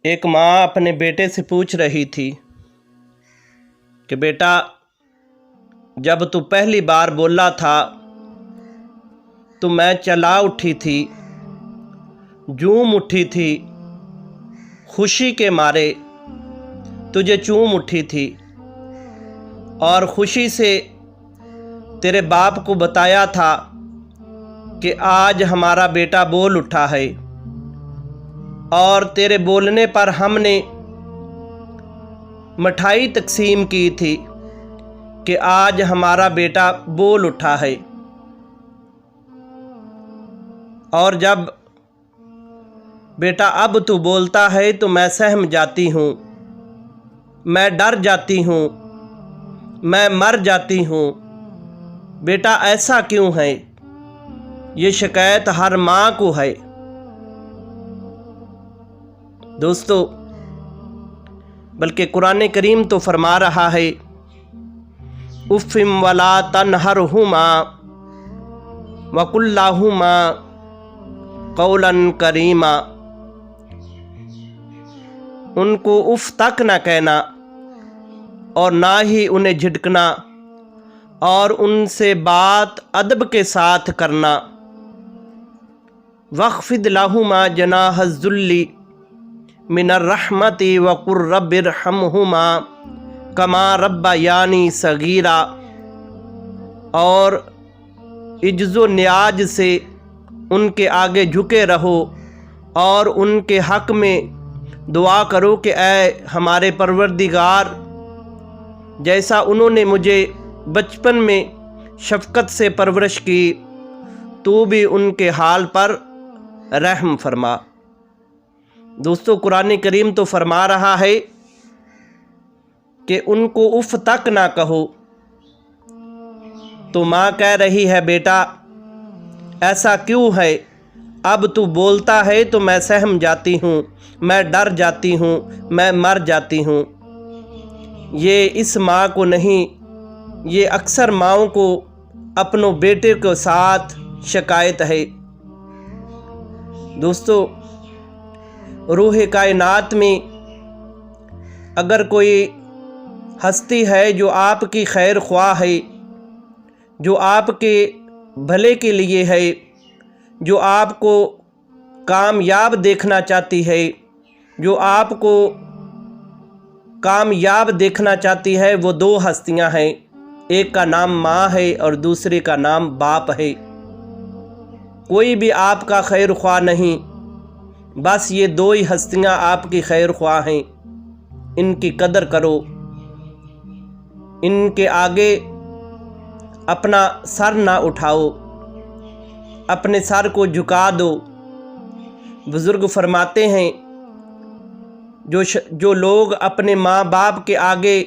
ایک ماں اپنے بیٹے سے پوچھ رہی تھی کہ بیٹا، جب تو پہلی بار بولا تھا تو میں چلا اٹھی تھی، جھوم اٹھی تھی، خوشی کے مارے تجھے چوم اٹھی تھی، اور خوشی سے تیرے باپ کو بتایا تھا کہ آج ہمارا بیٹا بول اٹھا ہے، اور تیرے بولنے پر ہم نے مٹھائی تقسیم کی تھی کہ آج ہمارا بیٹا بول اٹھا ہے۔ اور جب بیٹا اب تو بولتا ہے تو میں سہم جاتی ہوں، میں ڈر جاتی ہوں، میں مر جاتی ہوں، بیٹا ایسا کیوں ہے؟ یہ شکایت ہر ماں کو ہے۔ دوستو، بلکہ قرآن کریم تو فرما رہا ہے، اُفٍ وَلَا تَنْهَرْهُمَا وَقُلْ لَهُمَا قَوْلًا كَرِيمًا۔ ان کو اف تک نہ کہنا اور نہ ہی انہیں جھٹکنا، اور ان سے بات ادب کے ساتھ کرنا۔ وَاخْفِضْ لَهُمَا جَنَاحَ الذُّلِّ مِنَ الرَّحْمَةِ وَقُلْ رَبِّ ارْحَمْهُمَا كَمَا رَبَّيَانِي صَغِيرًا، اور عجز و نیاز سے ان کے آگے جھکے رہو اور ان کے حق میں دعا کرو کہ اے ہمارے پروردگار، جیسا انہوں نے مجھے بچپن میں شفقت سے پرورش کی، تو بھی ان کے حال پر رحم فرما۔ دوستو، قرآن کریم تو فرما رہا ہے کہ ان کو اف تک نہ کہو، تو ماں کہہ رہی ہے بیٹا ایسا کیوں ہے؟ اب تو بولتا ہے تو میں سہم جاتی ہوں، میں ڈر جاتی ہوں، میں مر جاتی ہوں۔ یہ اس ماں کو نہیں، یہ اکثر ماؤں کو اپنوں بیٹے کے ساتھ شکایت ہے۔ دوستو، روح کائنات میں اگر کوئی ہستی ہے جو آپ کی خیر خواہ ہے، جو آپ کے بھلے کے لیے ہے، جو آپ کو کامیاب دیکھنا چاہتی ہے، جو آپ کو کامیاب دیکھنا چاہتی ہے، وہ دو ہستیاں ہیں، ایک کا نام ماں ہے اور دوسرے کا نام باپ ہے۔ کوئی بھی آپ کا خیر خواہ نہیں، بس یہ دو ہی ہستیاں آپ کی خیر خواہ ہیں۔ ان کی قدر کرو، ان کے آگے اپنا سر نہ اٹھاؤ، اپنے سر کو جھکا دو۔ بزرگ فرماتے ہیں جو لوگ اپنے ماں باپ کے آگے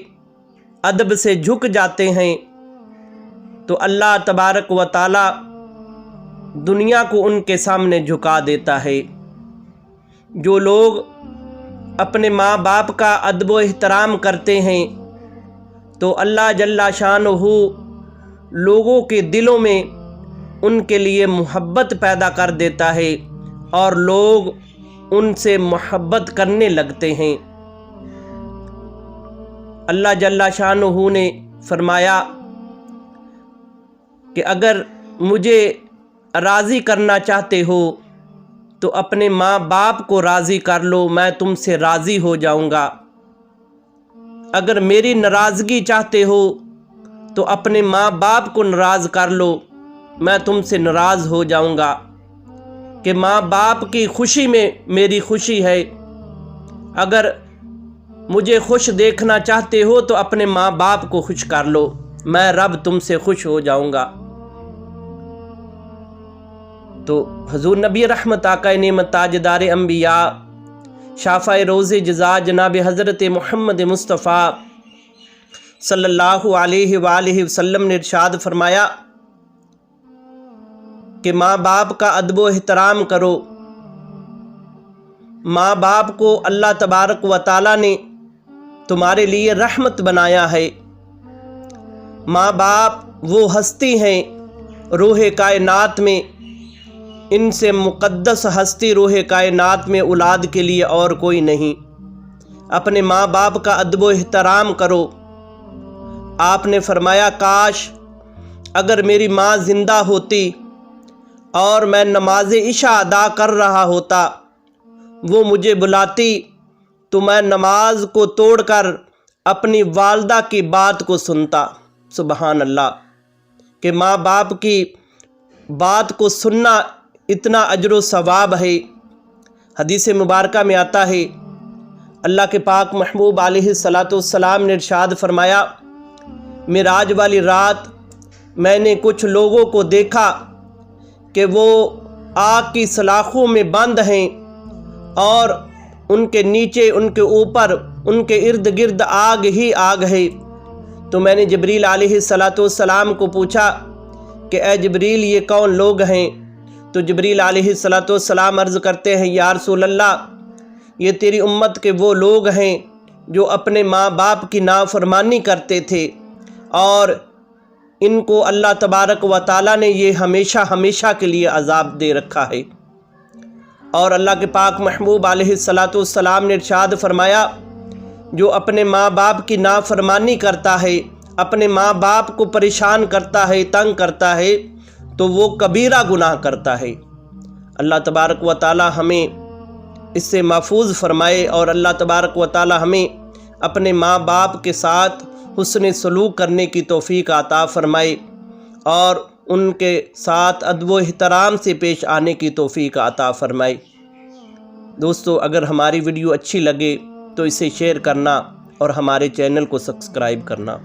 ادب سے جھک جاتے ہیں تو اللہ تبارک و تعالی دنیا کو ان کے سامنے جھکا دیتا ہے۔ جو لوگ اپنے ماں باپ کا ادب و احترام کرتے ہیں تو اللہ جل شانہ لوگوں کے دلوں میں ان کے لیے محبت پیدا کر دیتا ہے اور لوگ ان سے محبت کرنے لگتے ہیں۔ اللہ جل شانہ نے فرمایا کہ اگر مجھے راضی کرنا چاہتے ہو تو اپنے ماں باپ کو راضی کر لو، میں تم سے راضی ہو جاؤں گا۔ اگر میری ناراضگی چاہتے ہو تو اپنے ماں باپ کو ناراض کر لو، میں تم سے ناراض ہو جاؤں گا۔ کہ ماں باپ کی خوشی میں میری خوشی ہے۔ اگر مجھے خوش دیکھنا چاہتے ہو تو اپنے ماں باپ کو خوش کر لو، میں رب تم سے خوش ہو جاؤں گا۔ تو حضور نبی رحمت آقا نعمت تاجدار انبیاء شافع روز جزا جناب حضرت محمد مصطفیٰ صلی اللہ علیہ وآلہ وسلم نے ارشاد فرمایا کہ ماں باپ کا ادب و احترام کرو۔ ماں باپ کو اللہ تبارک و تعالی نے تمہارے لیے رحمت بنایا ہے۔ ماں باپ وہ ہستی ہیں روح کائنات میں ان سے مقدس ہستی روح کائنات میں اولاد کے لیے اور کوئی نہیں۔ اپنے ماں باپ کا ادب و احترام کرو۔ آپ نے فرمایا کاش اگر میری ماں زندہ ہوتی اور میں نماز عشاء ادا کر رہا ہوتا، وہ مجھے بلاتی تو میں نماز کو توڑ کر اپنی والدہ کی بات کو سنتا۔ سبحان اللہ، کہ ماں باپ کی بات کو سننا اتنا اجر و ثواب ہے۔ حدیث مبارکہ میں آتا ہے، اللہ کے پاک محبوب علیہ الصلاۃ والسلام نے ارشاد فرمایا، معراج والی رات میں نے کچھ لوگوں کو دیکھا کہ وہ آگ کی سلاخوں میں بند ہیں اور ان کے نیچے، ان کے اوپر، ان کے ارد گرد آگ ہی آگ ہے۔ تو میں نے جبریل علیہ الصلاۃ والسلام کو پوچھا کہ اے جبریل یہ کون لوگ ہیں؟ تو جبریل علیہ الصلاۃ والسلام عرض کرتے ہیں، یا رسول اللہ یہ تیری امت کے وہ لوگ ہیں جو اپنے ماں باپ کی نافرمانی کرتے تھے، اور ان کو اللہ تبارک و تعالیٰ نے یہ ہمیشہ ہمیشہ کے لیے عذاب دے رکھا ہے۔ اور اللہ کے پاک محبوب علیہ الصلاۃ والسلام نے ارشاد فرمایا، جو اپنے ماں باپ کی نافرمانی کرتا ہے، اپنے ماں باپ کو پریشان کرتا ہے، تنگ کرتا ہے، تو وہ کبیرہ گناہ کرتا ہے۔ اللہ تبارک و تعالی ہمیں اس سے محفوظ فرمائے، اور اللہ تبارک و تعالی ہمیں اپنے ماں باپ کے ساتھ حسن سلوک کرنے کی توفیق عطا فرمائے، اور ان کے ساتھ ادب و احترام سے پیش آنے کی توفیق عطا فرمائے۔ دوستو، اگر ہماری ویڈیو اچھی لگے تو اسے شیئر کرنا اور ہمارے چینل کو سبسکرائب کرنا۔